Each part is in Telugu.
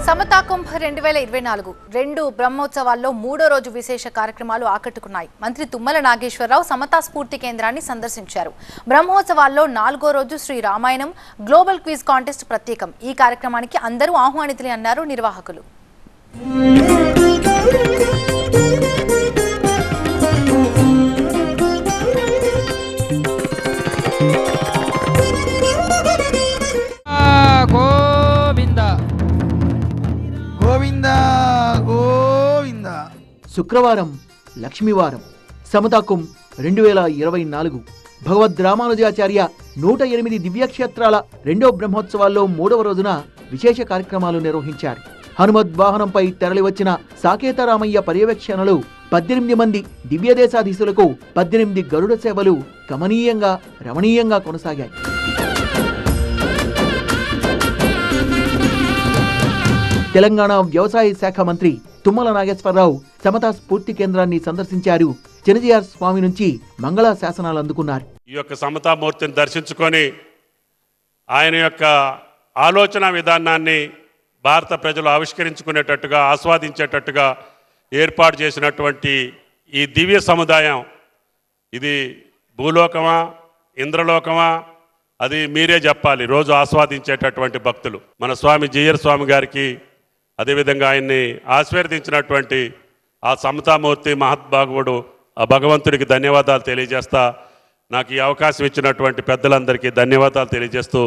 సమతా కుంభ 2024 రెండు బ్రహ్మోత్సవాల్లో మూడో రోజు విశేష కార్యక్రమాలు ఆకట్టుకున్నాయి. మంత్రి తుమ్మల నాగేశ్వరరావు సమతా స్ఫూర్తి కేంద్రాన్ని సందర్శించారు. బ్రహ్మోత్సవాల్లో నాలుగో రోజు Sri Ramayanam global quiz contest ప్రత్యేకం. ఈ కార్యక్రమానికి అందరూ ఆహ్వానితులే అన్నారు నిర్వాహకులు. శుక్రవారం లక్ష్మీవారం సమతాకుం 2024 భగవద్ రామానుజాచార్య 108 దివ్యక్షేత్రాల రెండో బ్రహ్మోత్సవాల్లో మూడవ రోజున విశేష కార్యక్రమాలు నిర్వహించారు. హనుమద్ వాహనంపై తరలివచ్చిన సాకేతరామయ్య పర్యవేక్షణలు 18 మంది దివ్యదేశాధీశులకు 18 గరుడ సేవలు గమనీయంగా రమణీయంగా కొనసాగాయి. తెలంగాణ వ్యవసాయ శాఖ మంత్రి తుమ్మల నాగేశ్వరరావు సమతా స్ఫూర్తి కేంద్రాన్ని సందర్శించారు. చినజీఆర్ స్వామి నుంచి మంగళ శాసనాలు అందుకున్నారు. ఈ యొక్క సమతామూర్తిని దర్శించుకొని ఆయన యొక్క ఆలోచన విధానాన్ని భారత ప్రజలు ఆవిష్కరించుకునేటట్టుగా ఆస్వాదించేటట్టుగా ఏర్పాటు చేసినటువంటి ఈ దివ్య సముదాయం ఇది భూలోకమా ఇంద్రలోకమా అది మీరే చెప్పాలి. రోజు ఆస్వాదించేటటువంటి భక్తులు మన స్వామి జీయర్ స్వామి గారికి అదేవిధంగా ఆయన్ని ఆశీర్వదించినటువంటి ఆ సమతామూర్తి మహద్భాగవుడు ఆ భగవంతుడికి ధన్యవాదాలు తెలియజేస్తా. నాకు ఈ అవకాశం ఇచ్చినటువంటి పెద్దలందరికీ ధన్యవాదాలు తెలియజేస్తూ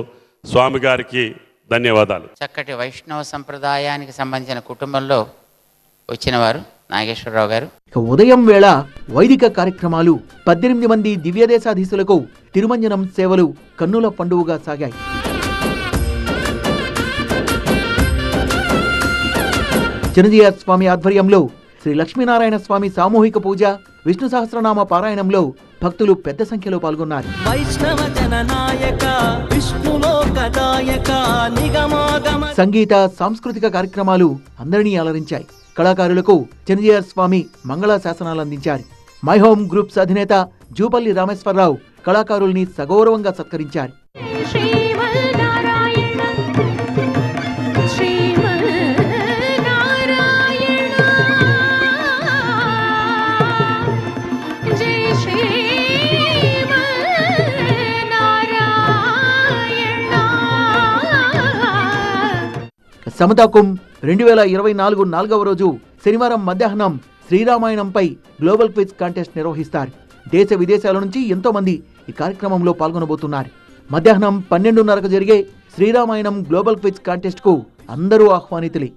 స్వామి గారికి ధన్యవాదాలు. చక్కటి వైష్ణవ సంప్రదాయానికి సంబంధించిన కుటుంబంలో వచ్చినవారు నాగేశ్వరరావు గారు. ఉదయం వేళ వైదిక కార్యక్రమాలు 18 మంది దివ్యదేశాధీశులకు తిరుమంజనం సేవలు కన్నుల పండువగా సాగాయి. చినజీఆర్ స్వామి ఆధ్వర్యంలో శ్రీ లక్ష్మీనారాయణ స్వామి సామూహిక పూజ విష్ణు సహస్రనామ పారాయణంలో భక్తులు పెద్ద సంఖ్యలో పాల్గొన్నారు. సంగీత సాంస్కృతిక కార్యక్రమాలు అందరినీ అలరించాయి. కళాకారులకు చినజీఆర్ స్వామి మంగళ శాసనాలు అందించారు. మై హోమ్ గ్రూప్స్ అధినేత జూపల్లి రామేశ్వరరావు కళాకారుల్ని సగౌరవంగా సత్కరించారు. సమతాకుం 2024 4వ రోజు శనివారం మధ్యాహ్నం శ్రీరామాయణంపై గ్లోబల్ క్విజ్ కాంటెస్ట్ నిర్వహిస్తారు. దేశ విదేశాల నుంచి ఎంతో మంది ఈ కార్యక్రమంలో పాల్గొనబోతున్నారు. మధ్యాహ్నం 12:30కు జరిగే శ్రీరామాయణం గ్లోబల్ క్విజ్ కాంటెస్ట్ కు అందరూ ఆహ్వానితులే.